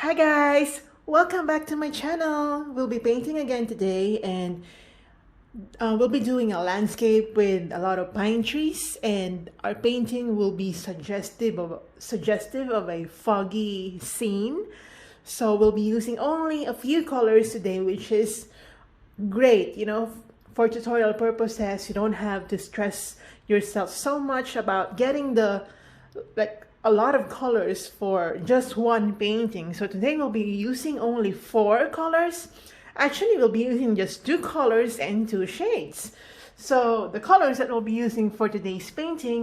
Hi guys, welcome back to my channel. We'll be painting again today, and we'll be doing a landscape with a lot of pine trees, and our painting will be suggestive of a foggy scene. So we'll be using only a few colors today, which is great, for tutorial purposes. You don't have to stress yourself so much about getting a lot of colors for just one painting. So today we'll be using only 4 colors. Actually, we'll be using just 2 colors and 2 shades. So the colors that we'll be using for today's painting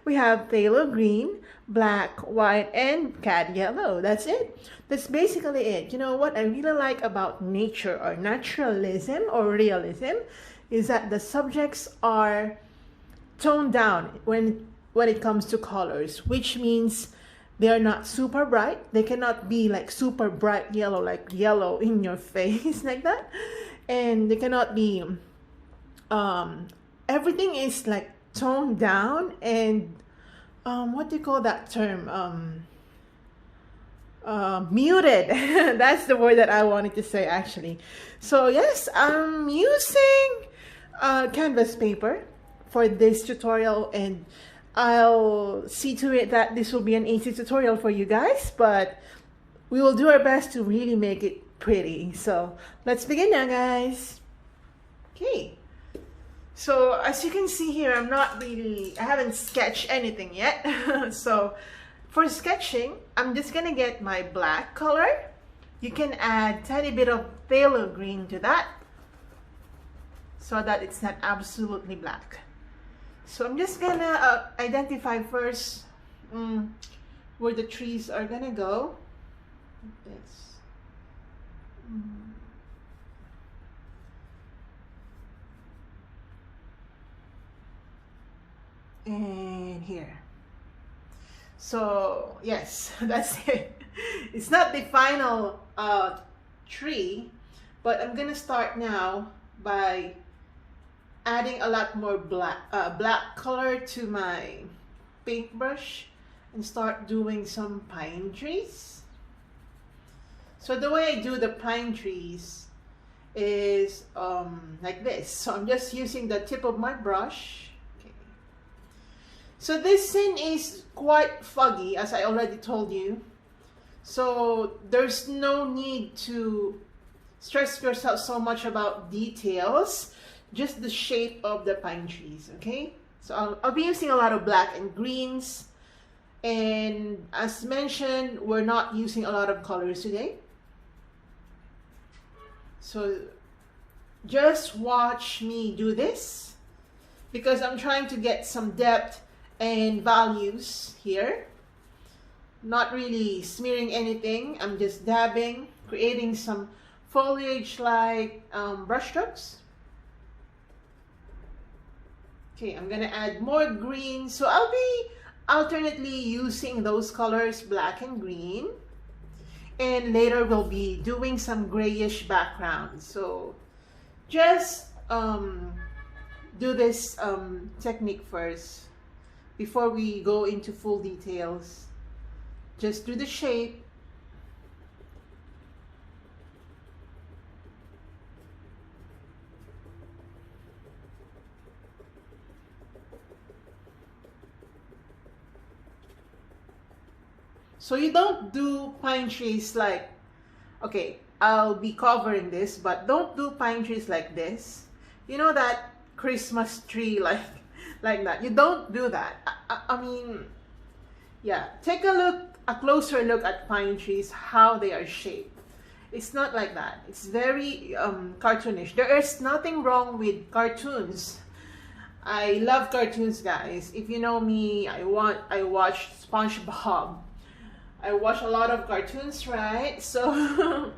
we have Phthalo Green, black, white, and Cad Yellow. That's it. That's basically it. You know what I really like about nature or naturalism or realism is that the subjects are toned down when it comes to colors, which means they are not super bright. They cannot be like super bright yellow, like yellow in your face like that, and they cannot be everything is like toned down and what do you call that term, muted. That's the word that I wanted to say actually. So yes, I'm using canvas paper for this tutorial, and I'll see to it that this will be an easy tutorial for you guys, but we will do our best to really make it pretty. So let's begin now, guys. Okay, so as you can see here, I haven't sketched anything yet. So for sketching, I'm just gonna get my black color. You can add tiny bit of phthalo green to that so that it's not absolutely black. So I'm just gonna identify first where the trees are gonna go. Like this. And here. So yes, that's it. It's not the final tree, but I'm gonna start now by adding a lot more black color to my paintbrush and start doing some pine trees. So the way I do the pine trees is like this. So I'm just using the tip of my brush. Okay. So this scene is quite foggy, as I already told you. So there's no need to stress yourself so much about details. Just the shape of the pine trees, okay? So I'll be using a lot of black and greens, and as mentioned, we're not using a lot of colors today. So just watch me do this, because I'm trying to get some depth and values here. Not really smearing anything, I'm just dabbing, creating some foliage-like brush strokes. Okay, I'm gonna add more green. So I'll be alternately using those colors, black and green. And later we'll be doing some grayish background. So just do this technique first before we go into full details. Just do the shape. So you don't do pine trees like, okay, I'll be covering this, but don't do pine trees like this. You know that Christmas tree like that. You don't do that. I mean, yeah, take a closer look at pine trees, how they are shaped. It's not like that. It's very cartoonish. There is nothing wrong with cartoons. I love cartoons, guys. If you know me, I watch SpongeBob. I watch a lot of cartoons, right? So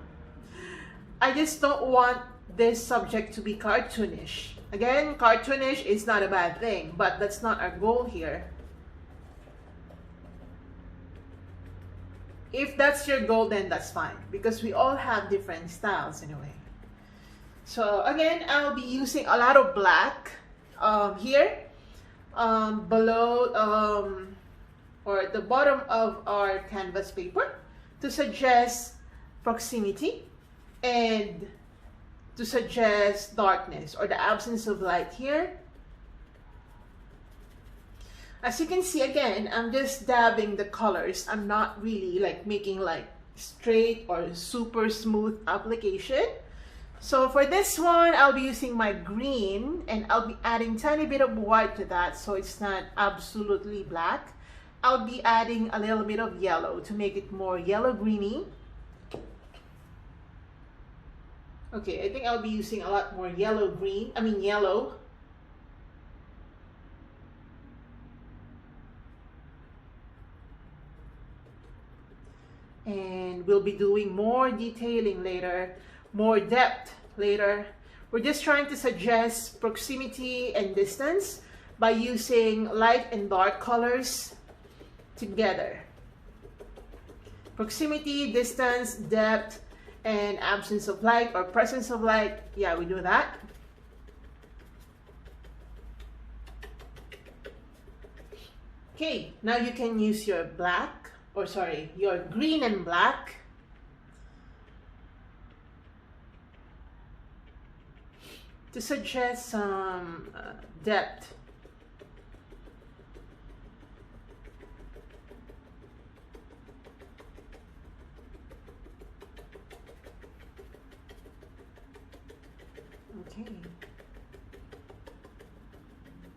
I just don't want this subject to be cartoonish. Again, cartoonish is not a bad thing, but that's not our goal here. If that's your goal, then that's fine, because we all have different styles anyway. So again, I'll be using a lot of black here below or the bottom of our canvas paper to suggest proximity and to suggest darkness or the absence of light here. As you can see, again, I'm just dabbing the colors. I'm not really like making like straight or super smooth application. So for this one, I'll be using my green and I'll be adding tiny bit of white to that so it's not absolutely black. I'll be adding a little bit of yellow to make it more yellow-greeny. Okay, I think I'll be using a lot more yellow. And we'll be doing more detailing later, more depth later. We're just trying to suggest proximity and distance by using light and dark colors together. Proximity, distance, depth, and absence of light or presence of light. Yeah, we do that. Okay, now you can use your black, or sorry, your green and black to suggest some depth. Okay,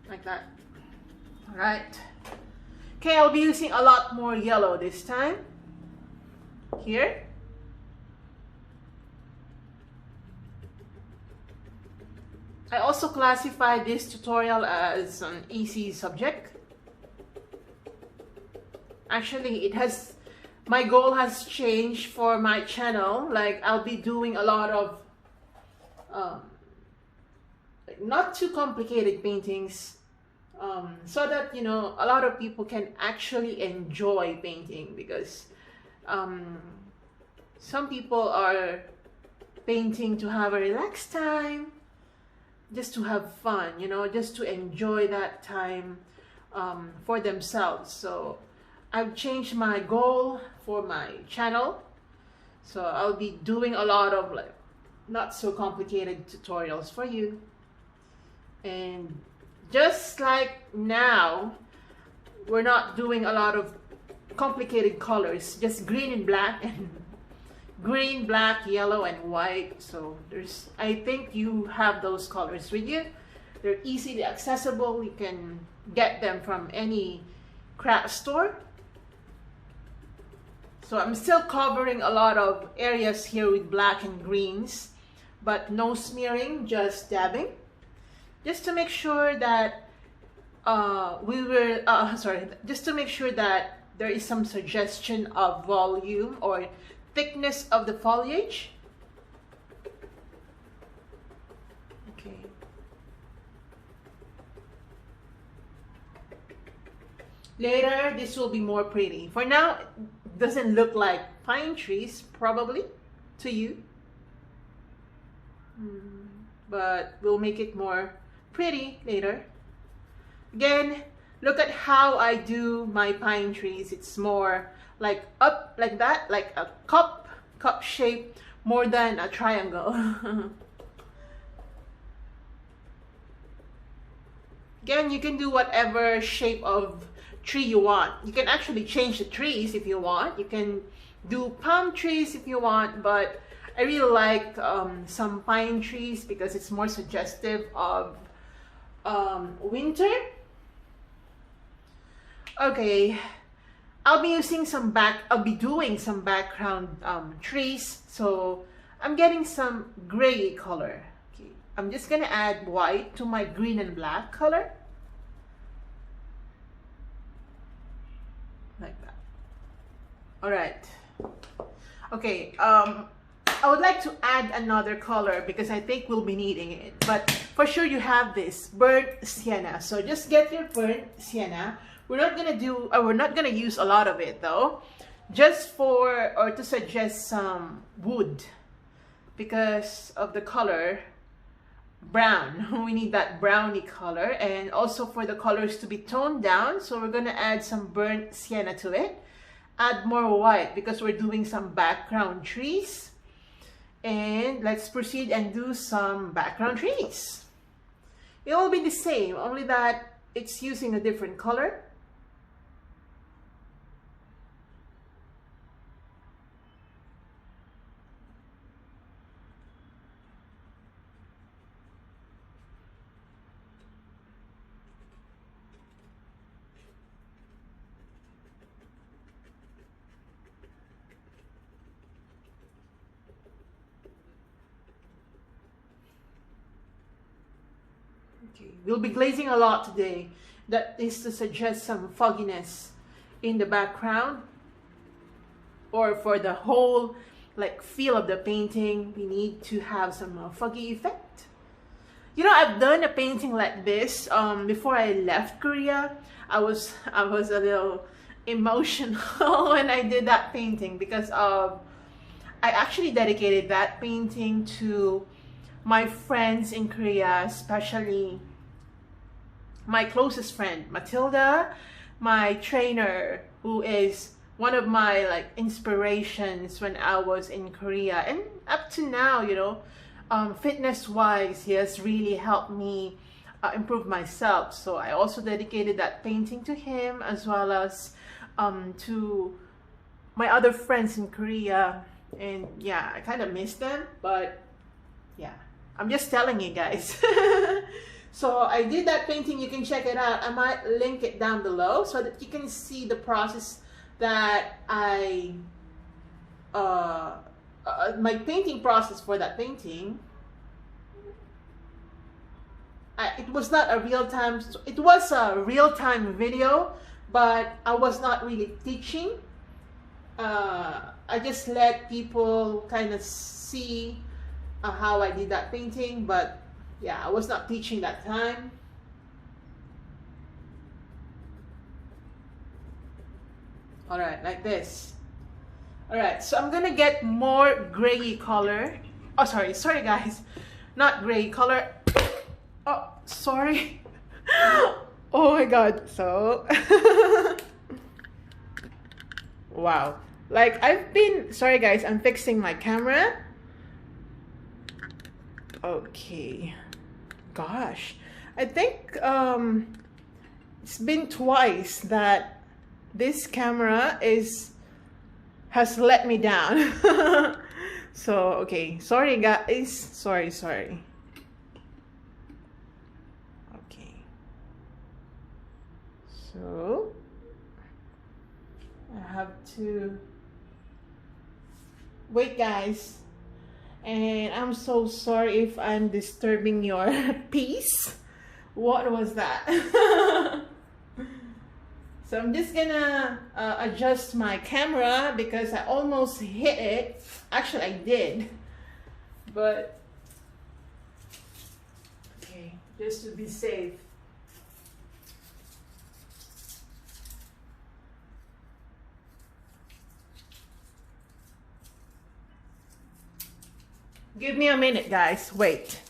like that. All right. Okay, I'll be using a lot more yellow this time. Here. I also classify this tutorial as an easy subject. Actually, my goal has changed for my channel. Like, I'll be doing a lot of not too complicated paintings, so that, you know, a lot of people can actually enjoy painting, because some people are painting to have a relaxed time, just to have fun, you know, just to enjoy that time for themselves. So I've changed my goal for my channel, so I'll be doing a lot of like not so complicated tutorials for you. And just like now, we're not doing a lot of complicated colors, just green and black, and green, black, yellow, and white. So I think you have those colors with you. They're easily accessible. You can get them from any craft store. So I'm still covering a lot of areas here with black and greens, but no smearing, just dabbing, just to make sure that just to make sure that there is some suggestion of volume or thickness of the foliage. Okay. Later, this will be more pretty. For now, it doesn't look like pine trees, probably, to you. But we'll make it more pretty later. Again, look at how I do my pine trees. It's more like up like that, like a cup shape, more than a triangle. Again, you can do whatever shape of tree you want. You can actually change the trees if you want. You can do palm trees if you want, but I really like some pine trees because it's more suggestive of winter. Okay, I'll be doing some background trees, so I'm getting some gray color. Okay, I'm just gonna add white to my green and black color, like that. All right. Okay. I would like to add another color because I think we'll be needing it. But for sure you have this burnt sienna. So just get your burnt sienna. We're not gonna use a lot of it though. Just to suggest some wood because of the color. brown. We need that browny color, and also for the colors to be toned down, so we're going to add some burnt sienna to it. Add more white because we're doing some background trees. And let's proceed and do some background trees. It will be the same, only that it's using a different color. Okay, we'll be glazing a lot today. That is to suggest some fogginess in the background, or for the whole like feel of the painting, we need to have some foggy effect. You know, I've done a painting like this before I left Korea. I was a little emotional when I did that painting because I actually dedicated that painting to my friends in Korea, especially my closest friend, Matilda, my trainer, who is one of my like inspirations when I was in Korea. And up to now, you know, fitness-wise, he has really helped me improve myself. So I also dedicated that painting to him, as well as to my other friends in Korea. And yeah, I kind of miss them, but yeah, I'm just telling you guys. So I did that painting. You can check it out. I might link it down below so that you can see the process that my painting process for that painting. It was not a real-time, it was a real-time video, but I was not really teaching. I just let people kind of see how I did that painting, but yeah, I was not teaching that time. All right, like this. All right, so I'm gonna get more gray color. Oh, sorry guys, not gray color. Oh, sorry. Oh my God, so. Wow, like sorry guys, I'm fixing my camera. Okay, gosh, I think it's been twice that this camera has let me down. So okay, sorry guys, sorry. Okay, so I have to wait guys, and I'm so sorry if I'm disturbing your peace. What was that? So I'm just gonna adjust my camera because I almost hit it. Actually, I did, but okay, just to be safe. Give me a minute, guys. Wait.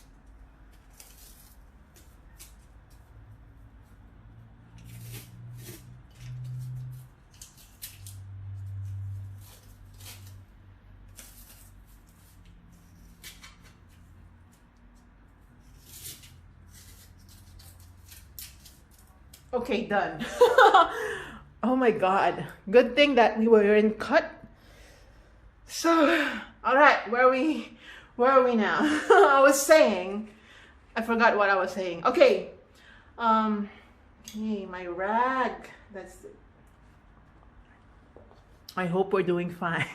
Okay, done. Oh my God. Good thing that we were in cut. So, all right, where are we now? I was saying, I forgot what I was saying. Okay. Okay, my rag. That's it. I hope we're doing fine.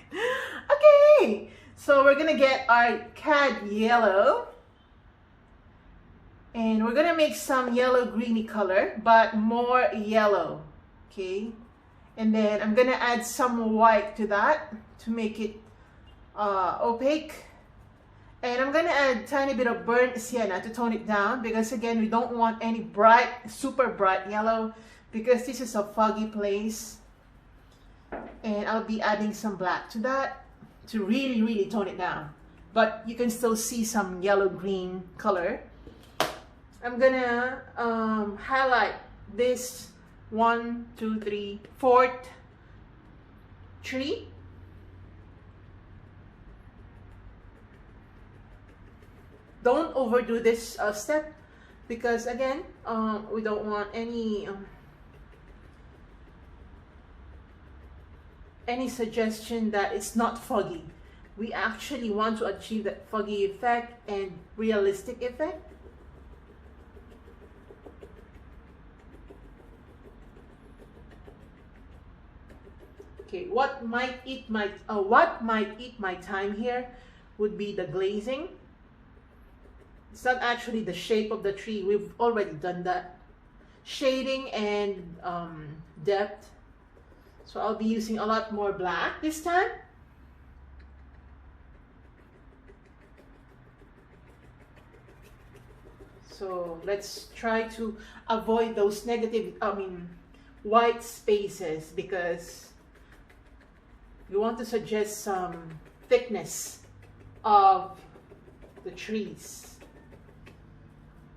Okay. So we're gonna get our Cad Yellow. And we're gonna make some yellow greeny color, but more yellow, okay? And then I'm gonna add some white to that to make it opaque. And I'm gonna add a tiny bit of burnt sienna to tone it down, because again, we don't want any bright, super bright yellow, because this is a foggy place. And I'll be adding some black to that to really tone it down. But you can still see some yellow green color. I'm gonna highlight this 1, 2, 3, 4th tree. Don't overdo this step, because again, we don't want any suggestion that it's not foggy. We actually want to achieve that foggy effect and realistic effect. Okay, what might eat my time here would be the glazing. It's not actually the shape of the tree. We've already done that. Shading and depth. So I'll be using a lot more black this time. So let's try to avoid those white spaces, because we want to suggest some thickness of the trees.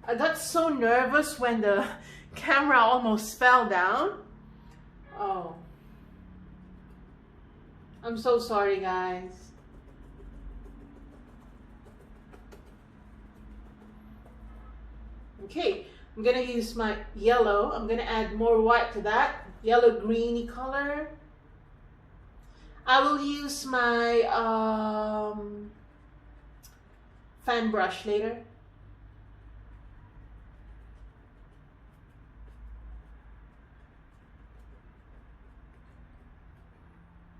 I got so nervous when the camera almost fell down. Oh, I'm so sorry, guys. Okay, I'm gonna use my yellow. I'm gonna add more white to that yellow greeny color. I will use my fan brush later.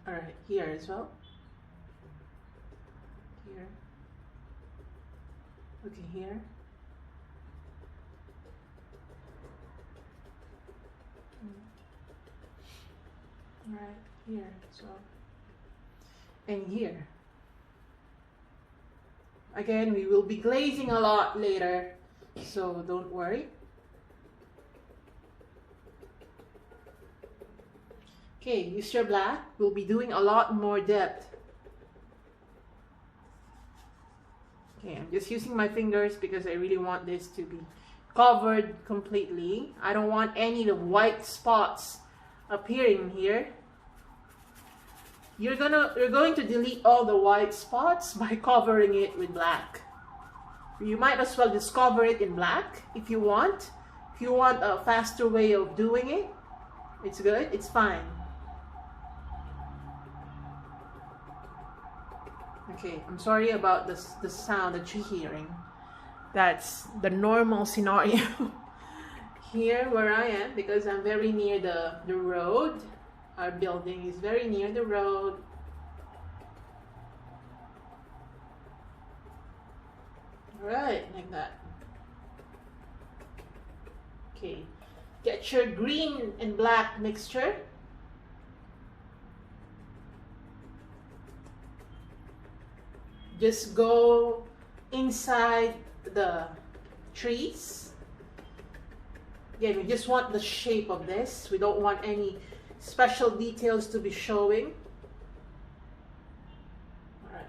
All right, here as well. Here. Okay, here. All right, here as well. And here. Again, we will be glazing a lot later, so don't worry. Okay, use your black. We'll be doing a lot more depth. Okay, I'm just using my fingers because I really want this to be covered completely. I don't want any of the white spots appearing here. You're going to delete all the white spots by covering it with black. You might as well just cover it in black if you want. If you want a faster way of doing it, it's good, it's fine. Okay, I'm sorry about the sound that you're hearing. That's the normal scenario here where I am, because I'm very near the road. Our building is very near the road. Right, like that. Okay, get your green and black mixture. Just go inside the trees. Again, we just want the shape of this. We don't want any special details to be showing. All right.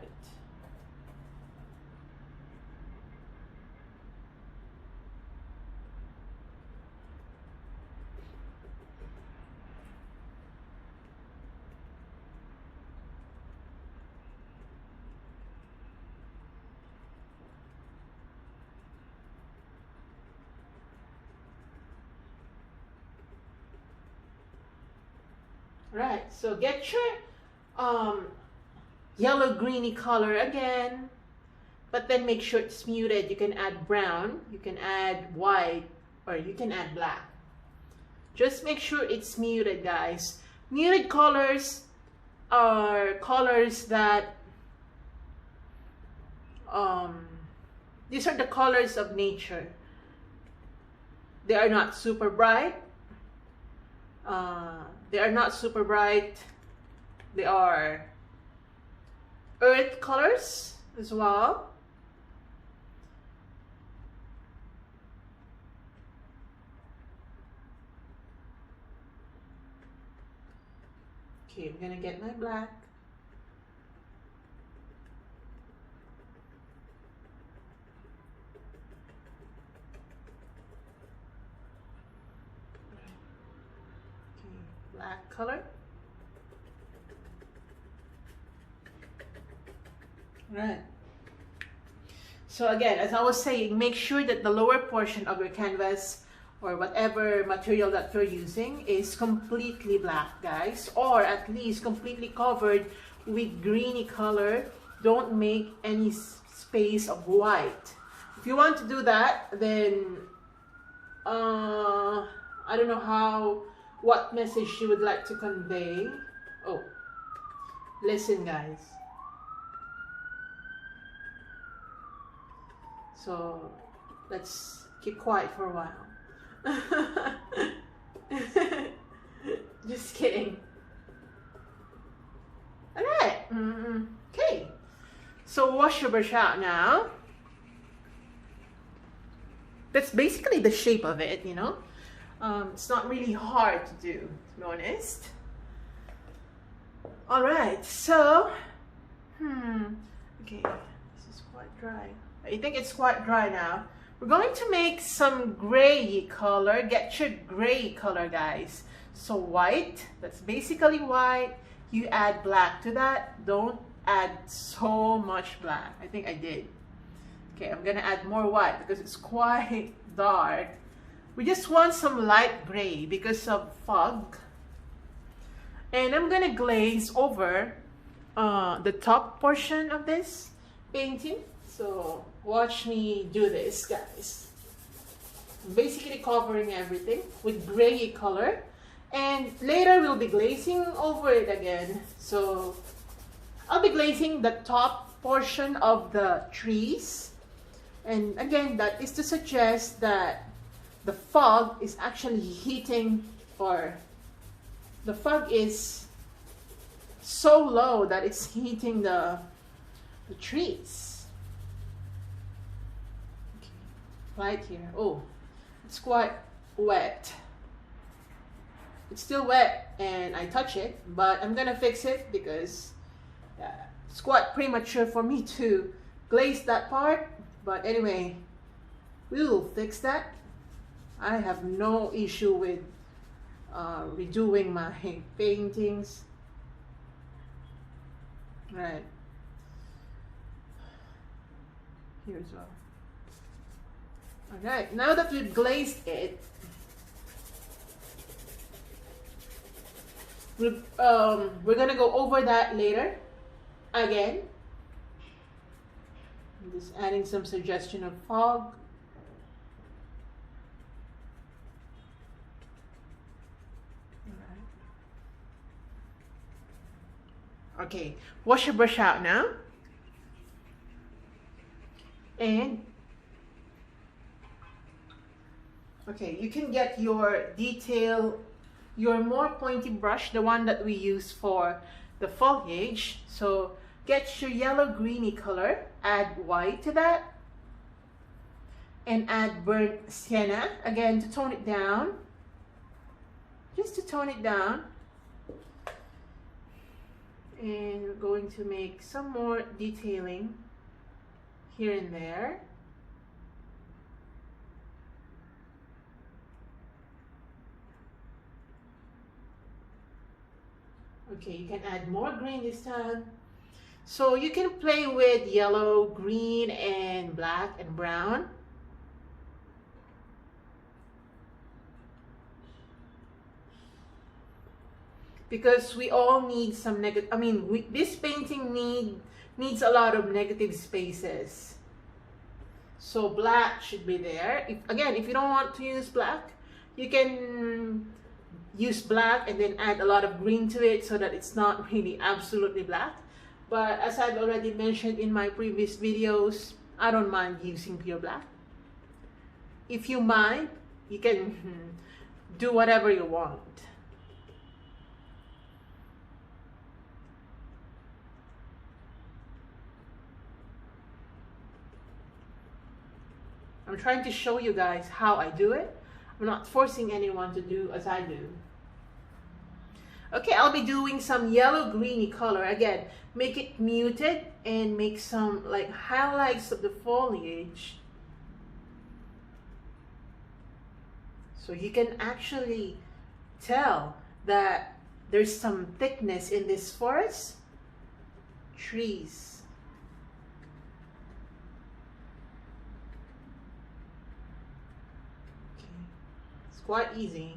Right, so get your yellow greeny color again, but then make sure it's muted. You can add brown, you can add white, or you can add black. Just make sure it's muted, guys. Muted colors are colors that these are the colors of nature. They are not super bright. They are not super bright. They are earth colors as well. Okay, I'm gonna get my black. Right. So again, as I was saying, make sure that the lower portion of your canvas or whatever material that you're using is completely black, guys, or at least completely covered with greeny color. Don't make any space of white. If you want to do that, then I don't know what message you would like to convey. Oh, listen, guys. So let's keep quiet for a while. Just kidding. All right. Okay. So wash your brush out now. That's basically the shape of it, you know. It's not really hard to do, to be honest. All right. So, okay, this is quite dry. I think it's quite dry now. We're going to make some gray color. Get your gray color, guys. So white, that's basically white. You add black to that. Don't add so much black. I think I did. Okay, I'm gonna add more white because it's quite dark. We just want some light gray because of fog. And I'm gonna glaze over the top portion of this painting. So watch me do this, guys. Basically covering everything with gray color, and later we'll be glazing over it again. So I'll be glazing the top portion of the trees, and again, that is to suggest that the fog is actually hitting, or the fog is so low that it's hitting the trees. Right here. Oh, it's quite wet. It's still wet and I touch it, but I'm gonna fix it because it's quite premature for me to glaze that part. But anyway, we'll fix that. I have no issue with redoing my paintings. Right. Here as well. Alright, now that we've glazed it, we're gonna go over that later again. I'm just adding some suggestion of fog. Alright. Okay, wash your brush out now. And okay, you can get your more pointy brush, the one that we use for the foliage. So get your yellow greeny color, add white to that, and add burnt sienna, again to tone it down, just to tone it down. And we're going to make some more detailing here and there. Okay, you can add more green this time. So you can play with yellow, green, and black and brown. Because we all need some negative, this painting needs a lot of negative spaces. So black should be there. If you don't want to use black, you can use black and then add a lot of green to it so that it's not really absolutely black. But as I've already mentioned in my previous videos, I don't mind using pure black. If you mind, you can do whatever you want. I'm trying to show you guys how I do it. I'm not forcing anyone to do as I do. Okay, I'll be doing some yellow greeny color. Again, make it muted and make some like highlights of the foliage. So you can actually tell that there's some thickness in this forest trees. quite easy.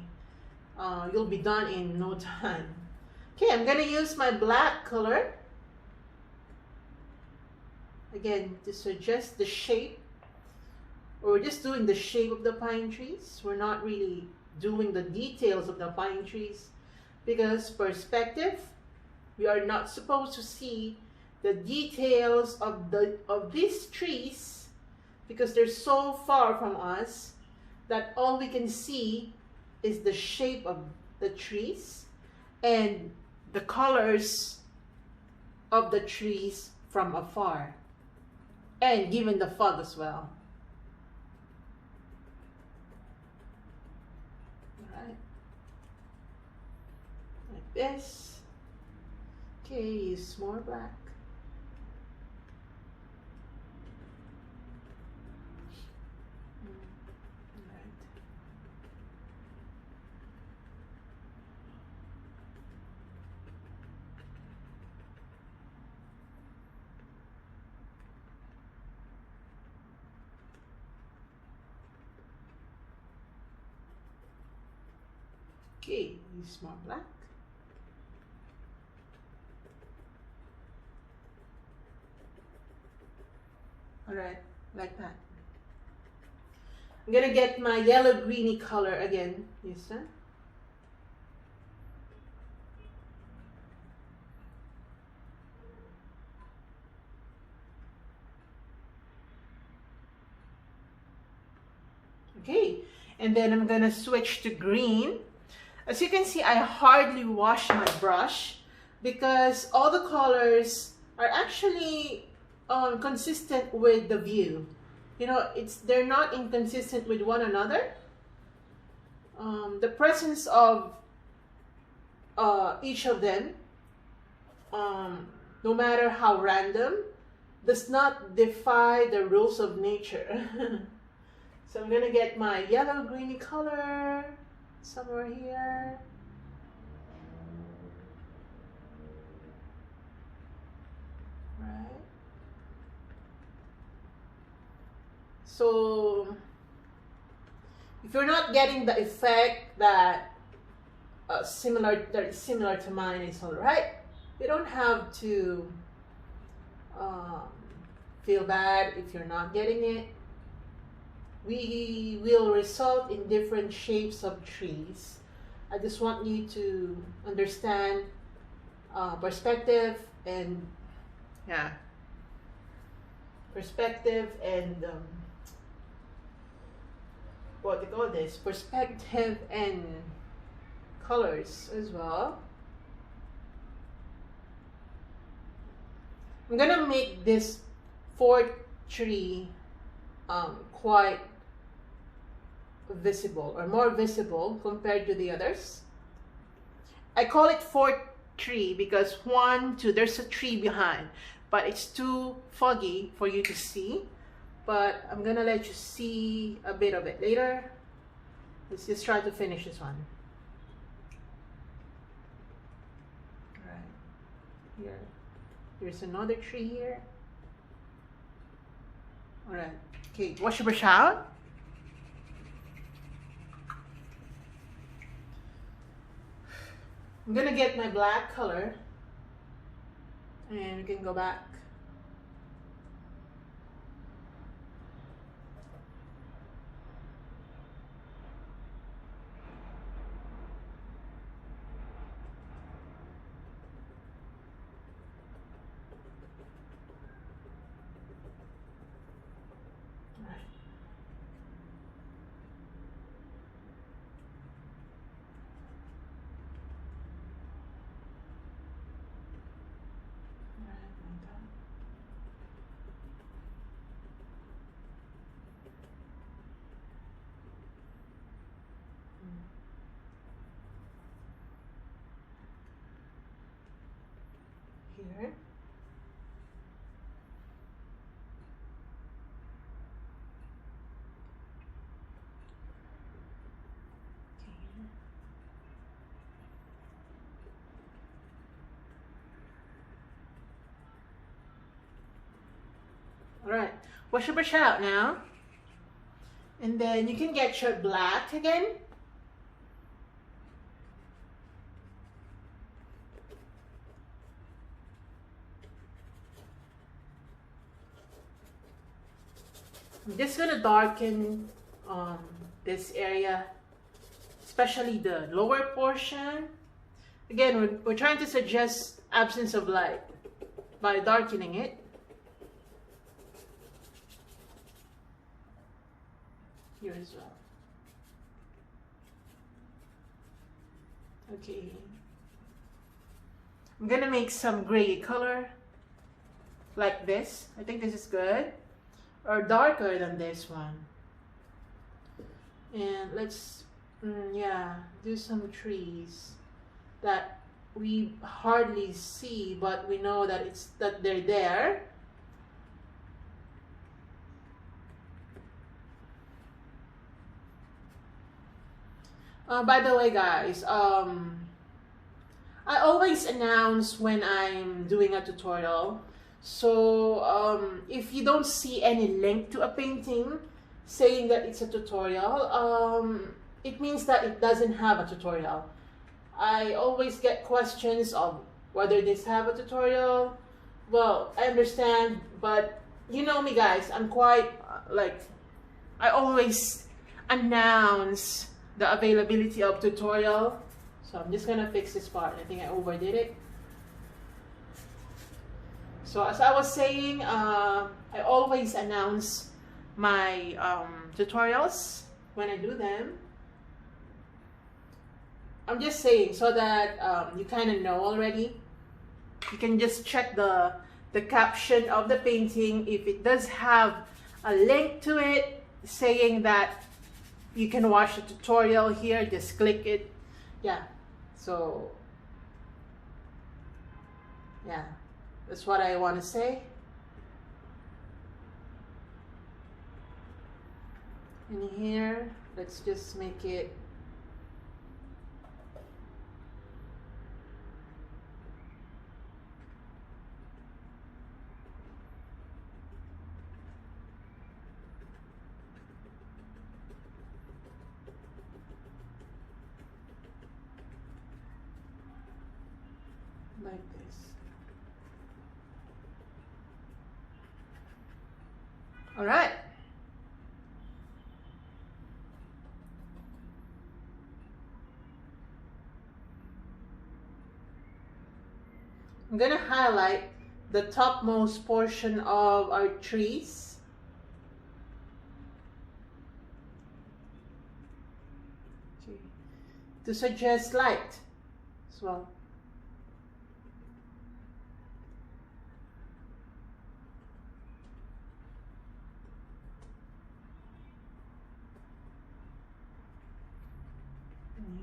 You'll be done in no time. Okay, I'm gonna use my black color again to suggest the shape. We're just doing the shape of the pine trees. We're not really doing the details of the pine trees, because perspective, we are not supposed to see the details of these trees, because they're so far from us that all we can see is the shape of the trees and the colors of the trees from afar, and given the fog as well. All right, like this. Okay, use more black. Okay, use more black. All right, like that. I'm gonna get my yellow greeny color again. Yes, sir. Okay, and then I'm gonna switch to green. As you can see, I hardly wash my brush because all the colors are actually consistent with the view. You know, they're not inconsistent with one another. The presence of each of them, no matter how random, does not defy the rules of nature. So I'm gonna get my yellow greeny color somewhere here. Right. So if you're not getting the effect that similar to mine, is all right. You don't have to feel bad if you're not getting it. We will result in different shapes of trees. I just want you to understand perspective and what they call this, perspective and colors as well. I'm gonna make this fourth tree quite visible, or more visible compared to the others. I call it fourth tree because 1, 2, there's a tree behind, but it's too foggy for you to see. But I'm gonna let you see a bit of it later. Let's just try to finish this one. Right here, there's another tree here. All right. Okay, wash your brush out. I'm gonna get my black color, and we can go back. Here. All right, wash your brush out now, and then you can get your black again I'm just gonna darken this area, especially the lower portion. Again, we're trying to suggest absence of light by darkening it. Here as well. Okay. I'm gonna make some gray color like this. I think this is good. Or darker than this one. And let's, yeah, do some trees that we hardly see, but we know that they're there. By the way, guys, I always announce when I'm doing a tutorial. So if you don't see any link to a painting saying that it's a tutorial, it means that it doesn't have a tutorial. I always get questions of whether this have a tutorial. Well, I understand, but you know me, guys, I'm quite I always announce the availability of tutorial. So I'm just gonna fix this part. I think I overdid it. So as I was saying, I always announce my tutorials when I do them. I'm just saying so that you kind of know already. You can just check the caption of the painting. If it does have a link to it saying that you can watch the tutorial here, just click it. Yeah, so yeah, that's what I want to say. And here, let's just make it like this. All right. I'm gonna highlight the topmost portion of our trees. To suggest light as well.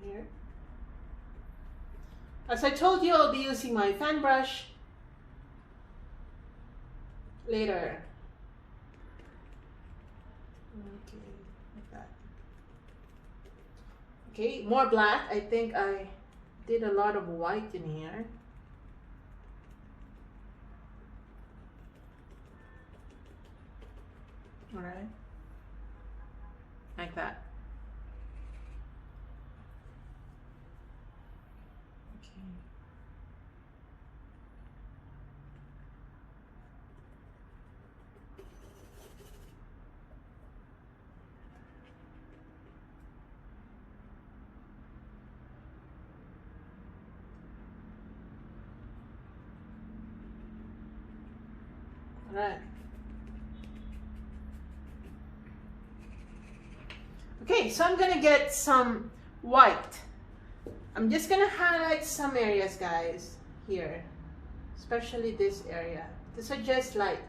Here. As I told you, I'll be using my fan brush later. Okay, like that. Okay, more black. I think I did a lot of white in here. All right, like that. Right. Okay, so I'm gonna get some white. I'm just gonna highlight some areas, guys, here, especially this area, to suggest light.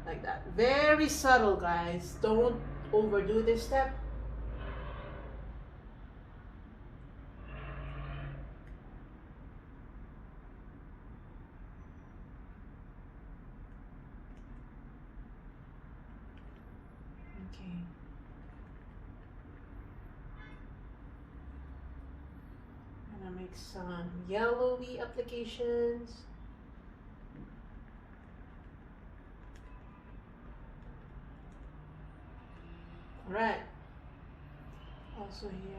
Like that. Very subtle, guys. Don't overdo this step. Make some yellowy applications. All right. Also here.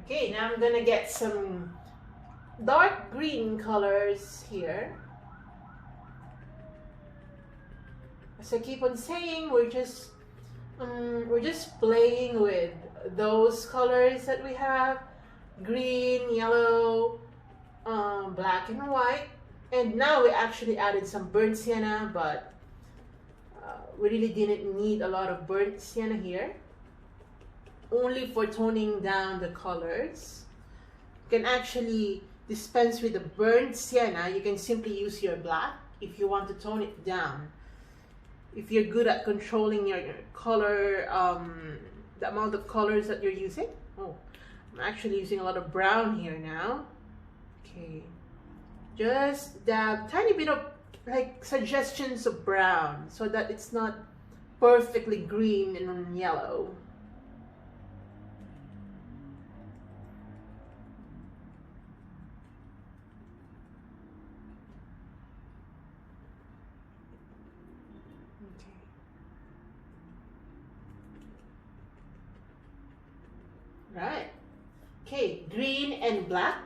Okay, now I'm gonna get some dark green colors here. As I keep on saying, we're just playing with those colors that we have: green, yellow, black and white. And now we actually added some burnt sienna, but we really didn't need a lot of burnt sienna here. Only for toning down the colors. You can actually dispense with the burnt sienna. You can simply use your black if you want to tone it down. If you're good at controlling your color, the amount of colors that you're using. Oh, I'm actually using a lot of brown here now. Okay, just dab tiny bit of like suggestions of brown so that it's not perfectly green and yellow. Right. Okay, green and black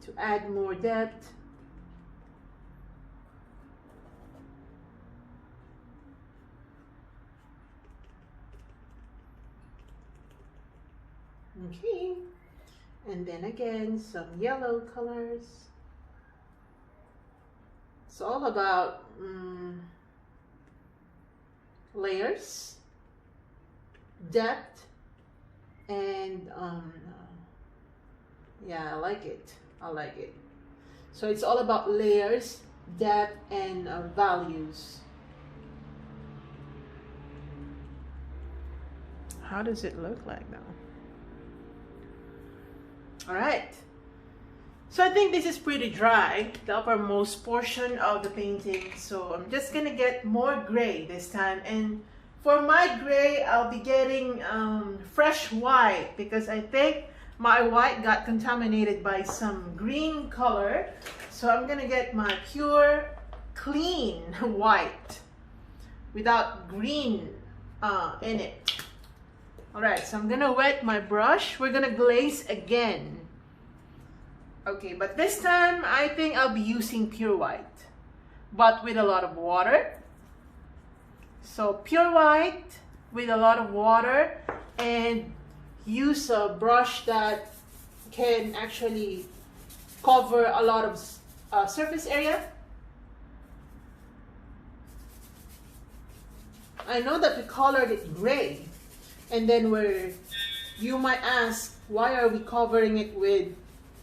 to add more depth. Okay, and then again some yellow colors. It's all about layers, depth, and yeah, I like it. So it's all about layers, depth, and values. How does it look like now? All right, so I think this is pretty dry, the uppermost portion of the painting. So I'm just gonna get more gray this time, and for my gray, I'll be getting fresh white because I think my white got contaminated by some green color. So I'm gonna get my pure, clean white without green in it. All right, so I'm gonna wet my brush. We're gonna glaze again. Okay, but this time I think I'll be using pure white, but with a lot of water. So pure white with a lot of water, and use a brush that can actually cover a lot of surface area. I know that we colored it gray, and then you might ask, why are we covering it with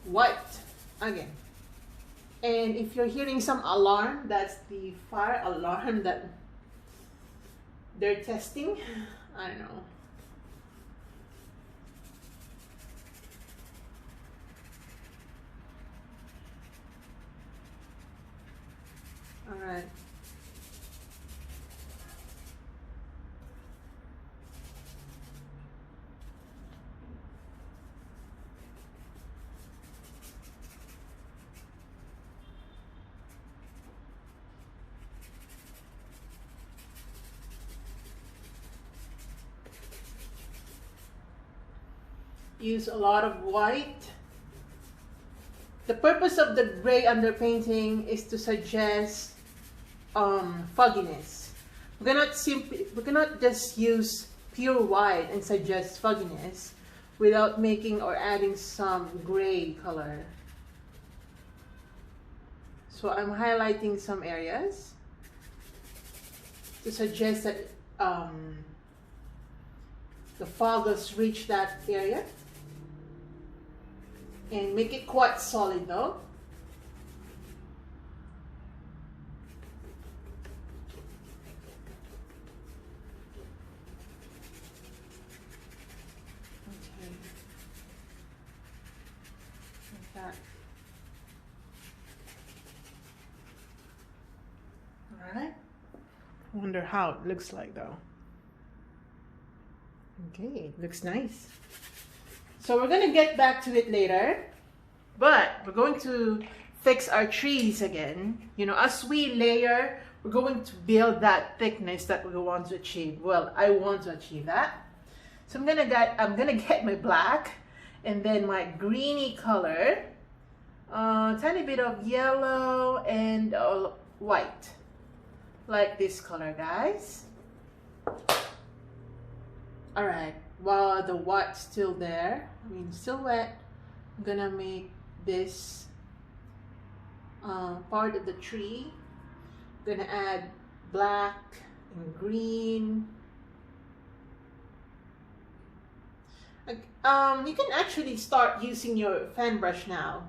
white again? And if you're hearing some alarm, that's the fire alarm that they're testing. I don't know. All right. Use a lot of white. The purpose of the gray underpainting is to suggest fogginess. We cannot just use pure white and suggest fogginess without making or adding some gray color. So I'm highlighting some areas to suggest that the fog has reached that area. And make it quite solid though. Okay. Like that. Alright. Wonder how it looks like though. Okay, it looks nice. So we're going to get back to it later, but we're going to fix our trees again. You know, as we layer, we're going to build that thickness that we want to achieve. Well, I want to achieve that. So I'm gonna get my black and then my greeny color, tiny bit of yellow and white, like this color, guys. All right, while the white's still there, I mean still wet, I'm gonna make this part of the tree. I'm gonna add black and green. You can actually start using your fan brush now,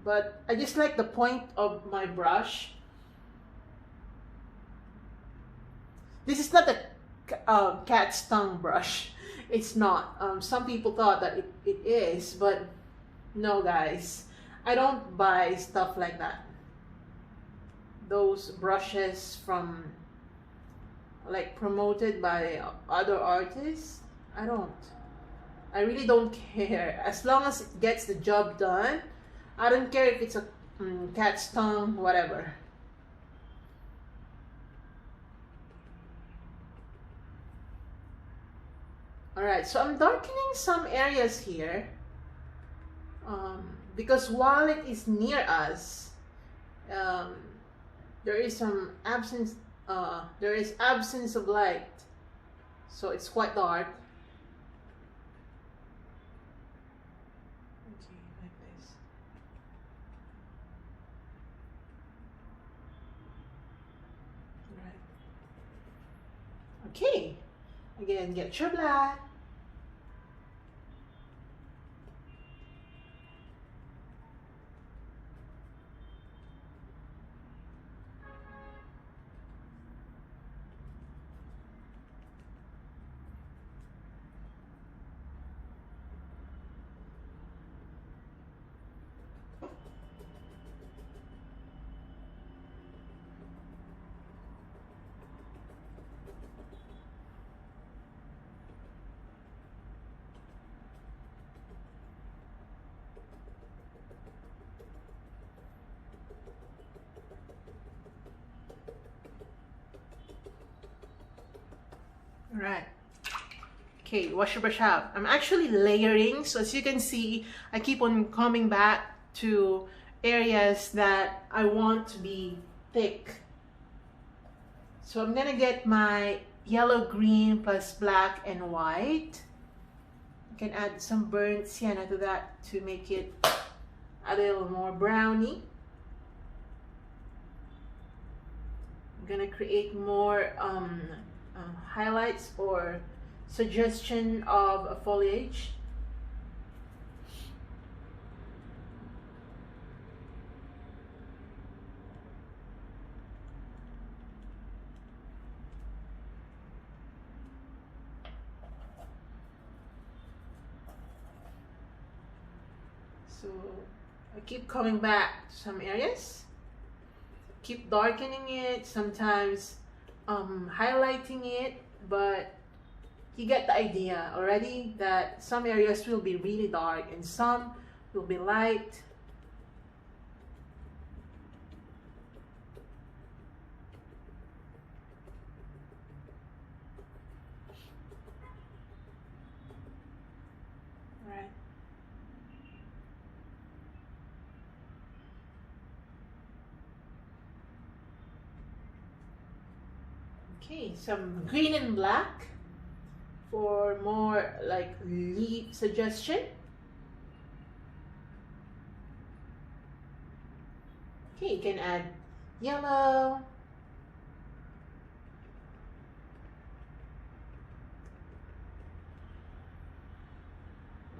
but I just like the point of my brush. This is not a cat's tongue brush. It's not. Some people thought that it is, but no, guys. I don't buy stuff like that. Those brushes from like promoted by other artists, I don't. I really don't care. As long as it gets the job done, I don't care if it's a cat's tongue, whatever. Alright, so I'm darkening some areas here because while it is near us, there is some absence. There is absence of light, so it's quite dark. Okay, like this. Right. Okay. Again, get your black. Right. Okay, wash your brush out. I'm actually layering, so as you can see, I keep on coming back to areas that I want to be thick. So I'm gonna get my yellow, green plus black and white. You can add some burnt sienna to that to make it a little more browny. I'm gonna create more highlights or suggestion of a foliage. So I keep coming back to some areas, keep darkening it, sometimes highlighting it, but you get the idea already that some areas will be really dark and some will be light. Right. Okay, some green and black for more like leaf suggestion. Okay, you can add yellow.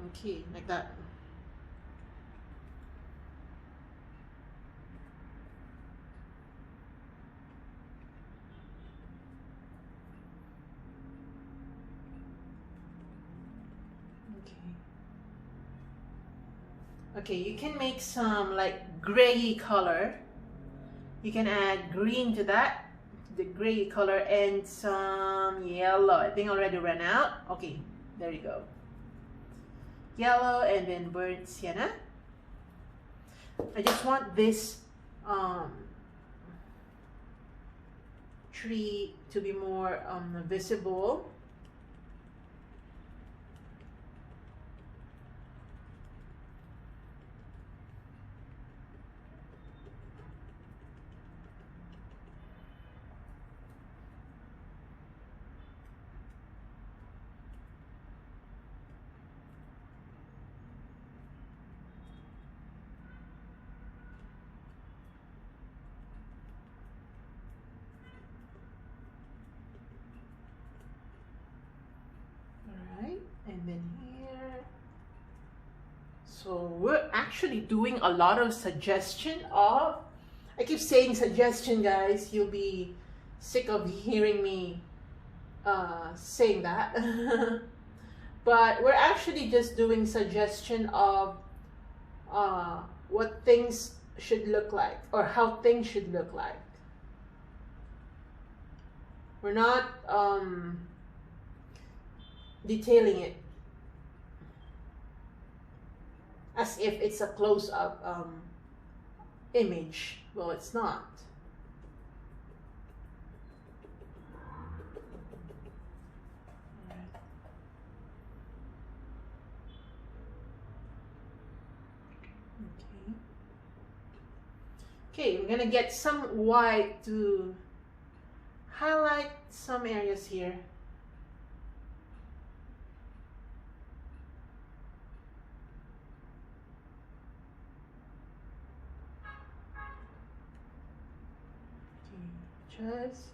Okay, like that. Okay, you can make some like gray color. You can add green to that, the gray color, and some yellow. I think I already ran out. Okay, there you go. Yellow and then burnt sienna. I just want this tree to be more visible. So we're actually doing a lot of suggestion of, I keep saying suggestion, guys. You'll be sick of hearing me saying that. But we're actually just doing suggestion of what things should look like, or how things should look like. We're not detailing it as if it's a close-up image. Well, it's not. Okay, I'm gonna get some white to highlight some areas here. Okay, just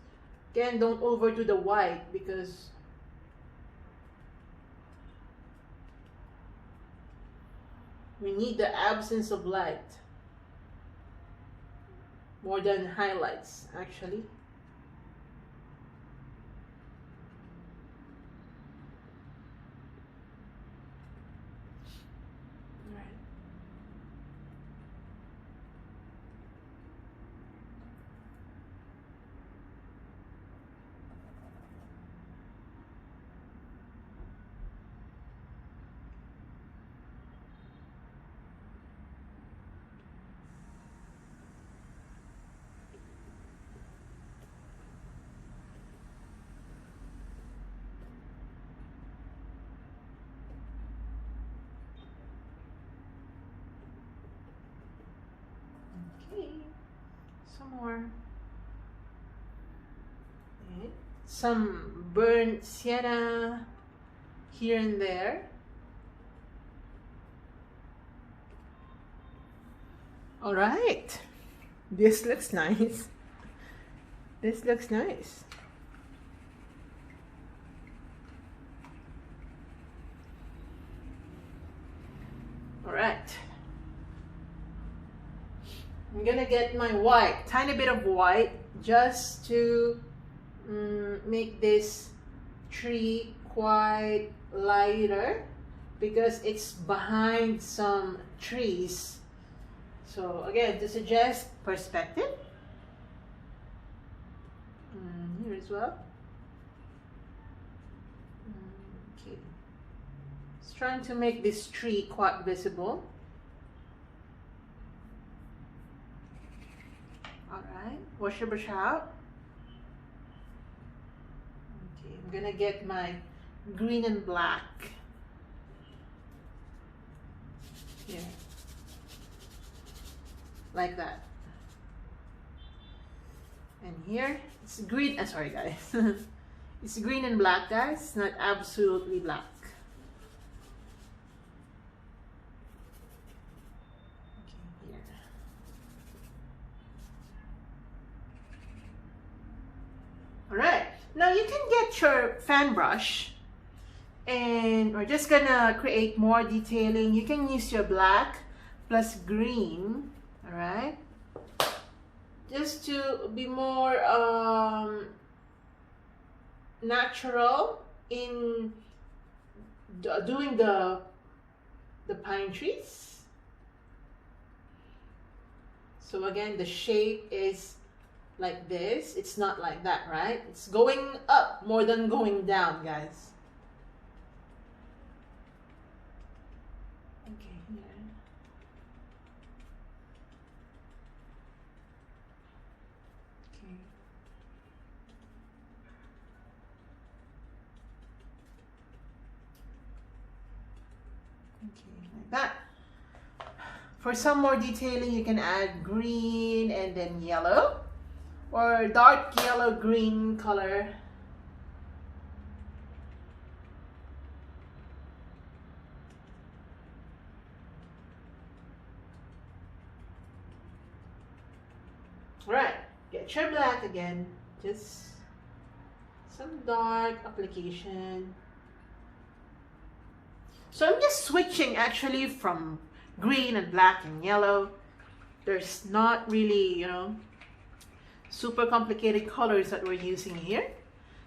again, don't overdo the white because we need the absence of light more than highlights, actually. Okay, some more. Okay. Some burnt sienna here and there. All right, this looks nice. This looks nice. All right. I'm gonna get my white, tiny bit of white, just to make this tree quite lighter because it's behind some trees. So again, to suggest perspective, here as well. Okay, just trying to make this tree quite visible. Alright, wash your brush out. Okay, I'm gonna get my green and black. Here. Like that. And here, it's green, sorry guys. It's green and black, guys. It's not absolutely black. Alright, now you can get your fan brush and we're just gonna create more detailing. You can use your black plus green, alright, just to be more natural in doing the pine trees. So again, the shape is like this. It's not like that, right? It's going up more than going down, guys. Okay, here. Okay. Okay, like that. For some more detailing, you can add green and then yellow, or dark yellow green color. Alright, get your black again, just some dark application. So I'm just switching actually from green and black and yellow. There's not really, you know, super complicated colors that we're using here.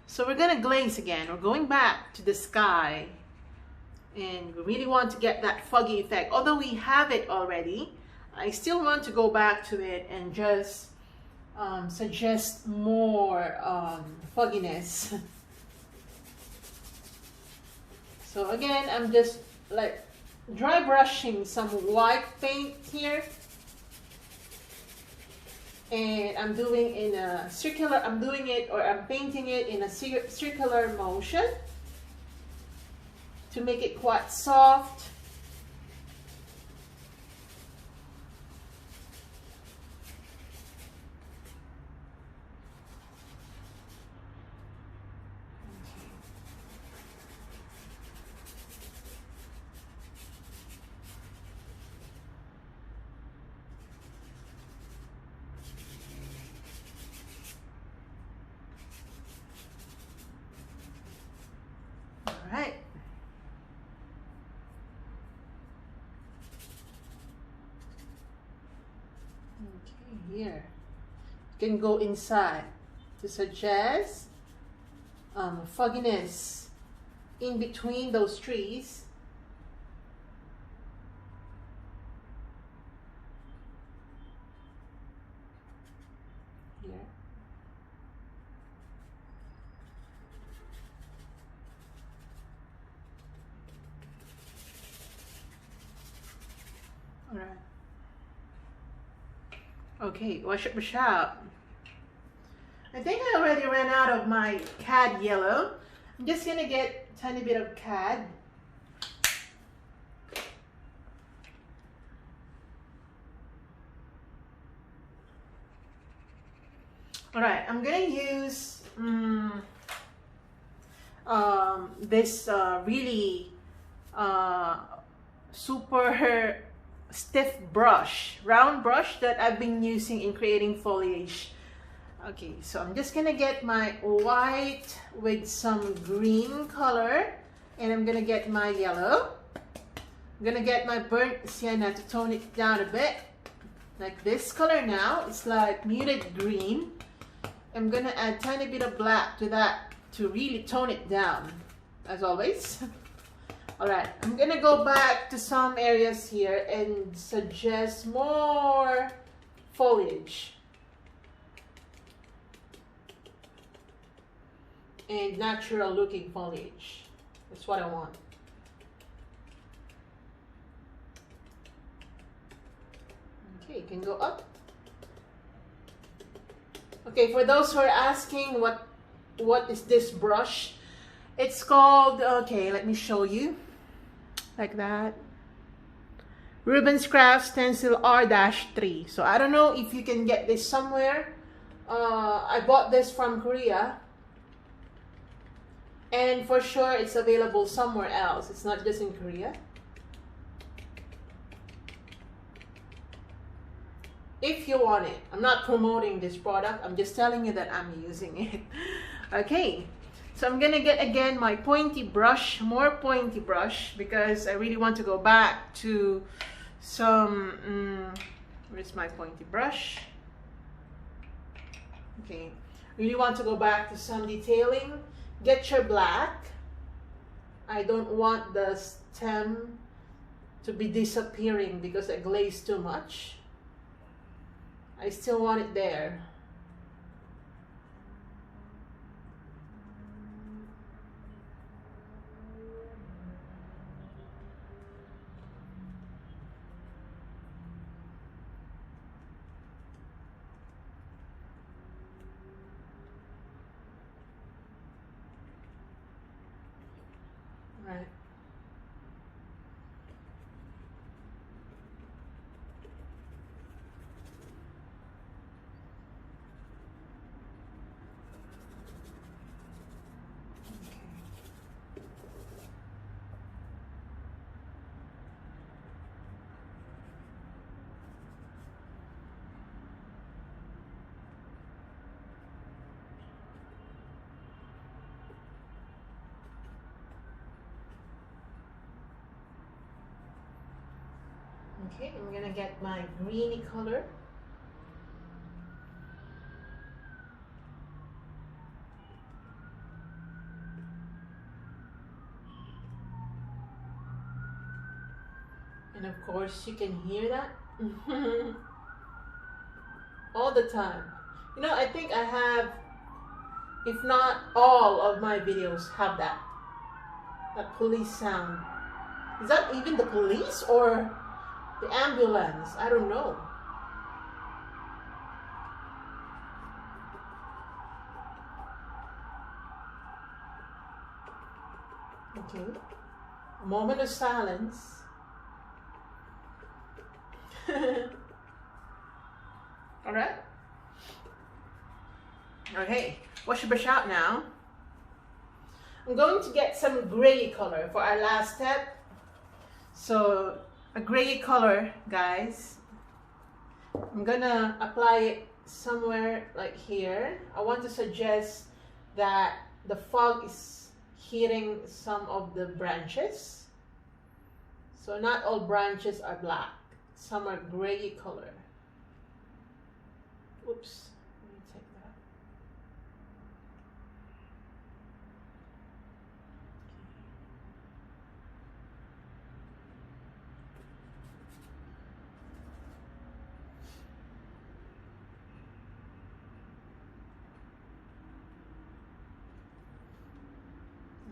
So we're gonna glaze again. We're going back to the sky, and we really want to get that foggy effect. Although we have it already, I still want to go back to it and just suggest more fogginess. So again, I'm just like dry brushing some white paint here, and I'm doing in a circular, I'm painting it in a circular motion to make it quite soft. Right. Okay, here. You can go inside to suggest fogginess in between those trees. Here. All right. Okay, wash up. I think I already ran out of my Cad Yellow. I'm just gonna get a tiny bit of Cad. All right, I'm gonna use this really super stiff brush, round brush that I've been using in creating foliage. Okay, so I'm just gonna get my white with some green color, and I'm gonna get my yellow. I'm gonna get my burnt sienna to tone it down a bit, like this color now. It's like muted green. I'm gonna add a tiny bit of black to that to really tone it down, as always. All right, I'm gonna go back to some areas here and suggest more foliage and natural looking foliage. That's what I want. Okay, you can go up. Okay, for those who are asking what is this brush, it's called, okay, let me show you, like that, Rubens Craft Stencil R-3. So I don't know if you can get this somewhere. I bought this from Korea, and for sure it's available somewhere else. It's not just in Korea. If you want it. I'm not promoting this product, I'm just telling you that I'm using it. Okay, so I'm gonna get again my pointy brush, more pointy brush, because I really want to go back to some, where's my pointy brush? Okay, really want to go back to some detailing. Get your black. I don't want the stem to be disappearing because I glazed too much. I still want it there. Right. Okay, I'm gonna get my greeny color. And of course, you can hear that all the time. You know, I think I have, if not all of my videos have that police sound. Is that even the police or the ambulance? I don't know. Okay, a moment of silence. All right. Okay, wash your brush out now. I'm going to get some gray color for our last step. So a gray color, guys. I'm gonna apply it somewhere like here. I want to suggest that the fog is hitting some of the branches. So not all branches are black. Some are gray color. Oops, let me take that.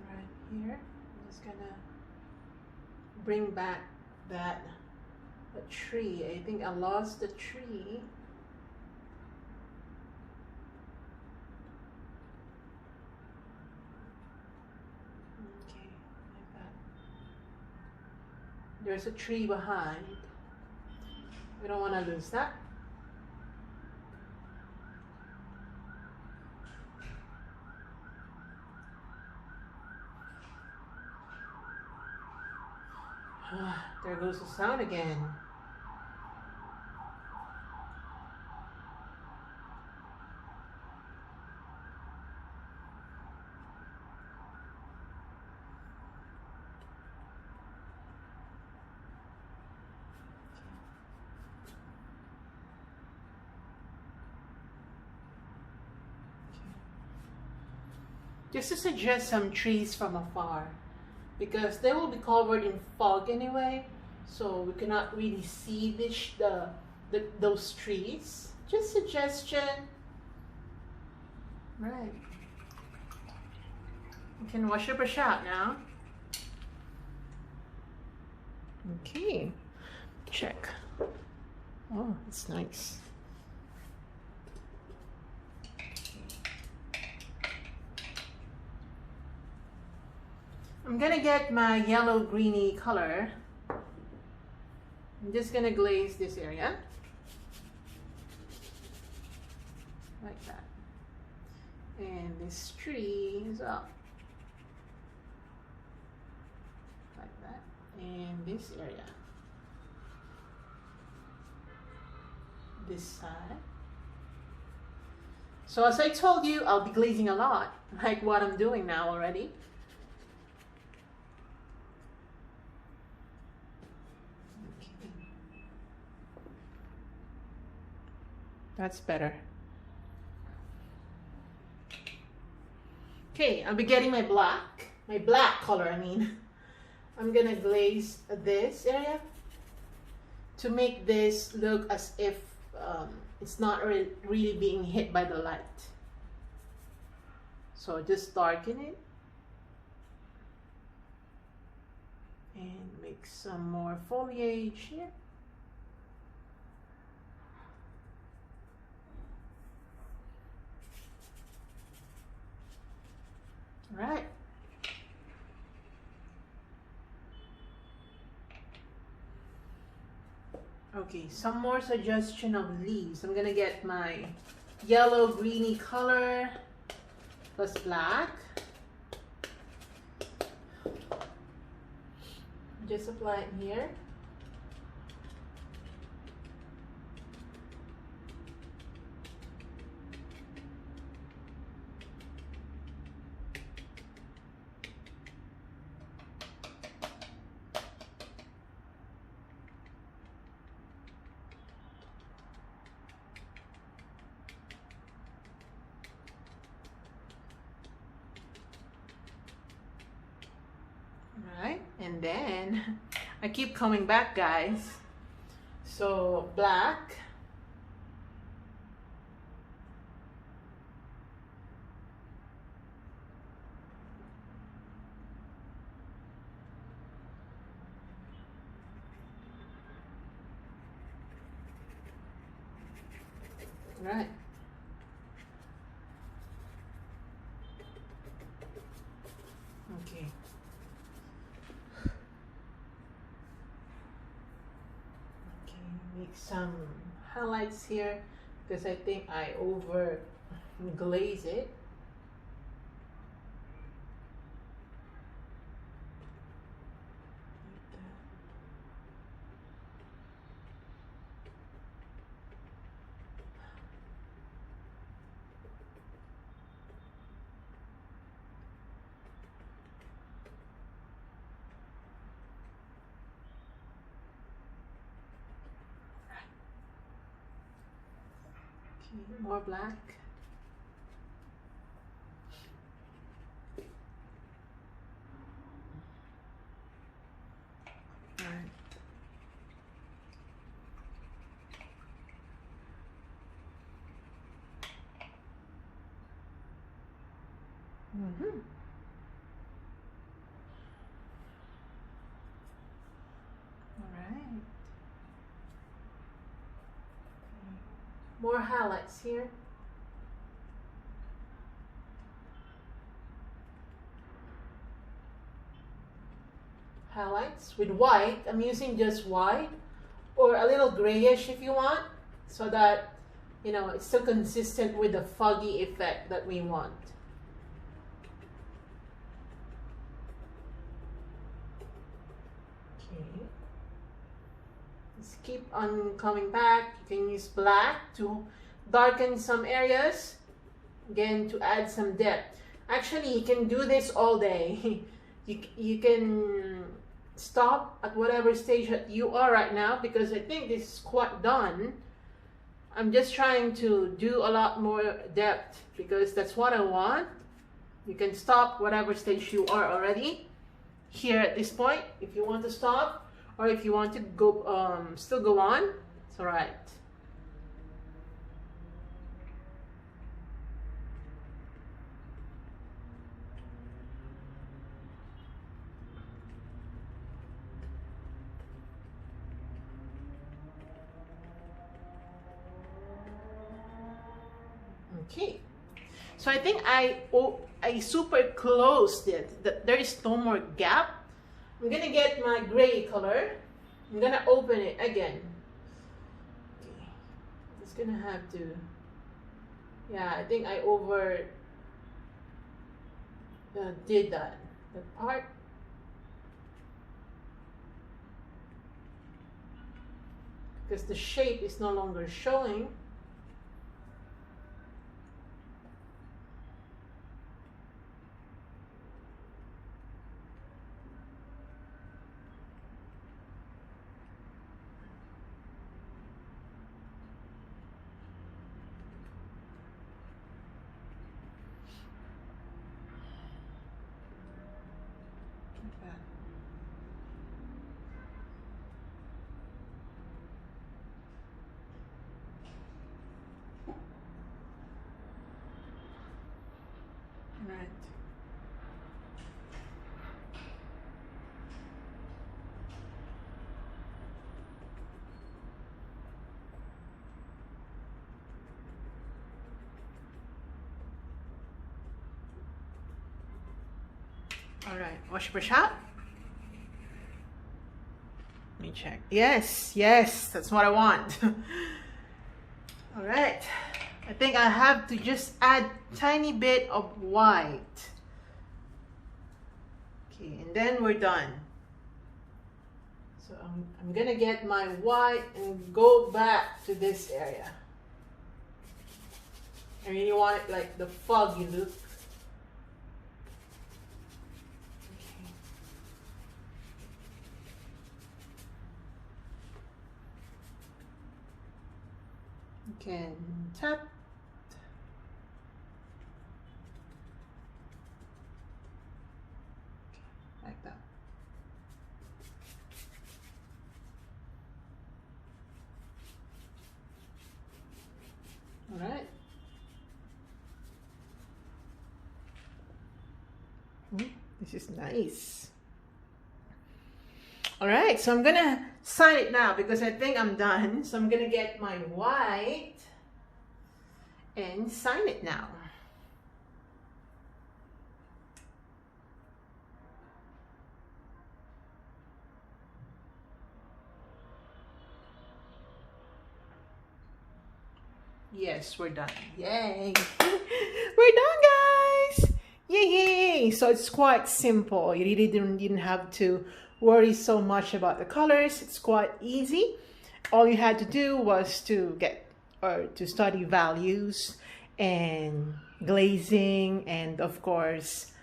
Right here, I'm just gonna bring back that tree. I think I lost the tree. Okay, like that. There's a tree behind. We don't want to lose that. There goes the sound again. Just to suggest some trees from afar, because they will be covered in fog anyway, so we cannot really see those trees. Just suggestion. Right. You can wash your brush out now. Okay. Check. Oh, it's nice. I'm gonna get my yellow greeny color. I'm just gonna glaze this area like that, and this tree is up like that, and this area, this side. So as I told you, I'll be glazing a lot, like what I'm doing now already. That's better. Okay, I'll be getting my black color, I mean. I'm gonna glaze this area to make this look as if it's not really being hit by the light. So just darken it and make some more foliage here. Right. Okay, some more suggestion of leaves. I'm gonna get my yellow greeny color plus black. Just apply it here. And then I keep coming back, guys. So black. Right. Okay. Okay, make some highlights here because I think I over glaze it. Okay, more black. Alright. Alright. More highlights here. Highlights with white. I'm using just white or a little grayish if you want, so that you know it's still consistent with the foggy effect that we want. Okay. Just keep on coming back. You can use black to darken some areas, again to add some depth. Actually, you can do this all day. You can stop at whatever stage that you are right now, because I think this is quite done. I'm just trying to do a lot more depth because that's what I want. You can stop whatever stage you are already here at this point if you want to stop, or if you want to go still go on, it's all right. Okay, so I think I super closed it, that there is no more gap. I'm gonna get my gray color. I'm gonna open it again. Okay, just gonna have to, yeah, I think I over did that part. Because the shape is no longer showing. Right. All right, wash brush out. Let me check. Yes, yes, that's what I want. All right, I think I have to just add tiny bit of white. Okay, and then we're done. So I'm gonna get my white and go back to this area. I really want it like the foggy look. Can tap. Like that. This is nice. All right, so I'm gonna sign it now because I think I'm done. So I'm gonna get my white and sign it now. Yes, we're done. Yay! We're done, guys! Yay! So it's quite simple. You really didn't have to worry so much about the colors. It's quite easy. All you had to do was to study values and glazing and of course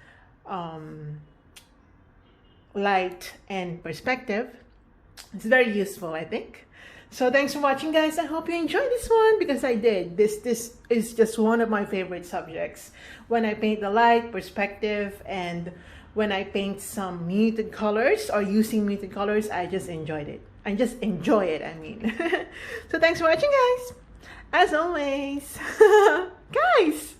light and perspective. It's very useful, I think. So thanks for watching, guys. I hope you enjoyed this one because I did. This is just one of my favorite subjects. When I paint the light, perspective, and when I paint some muted colors or using muted colors, I just enjoyed it. I just enjoy it, I mean. So thanks for watching, guys. As always, guys.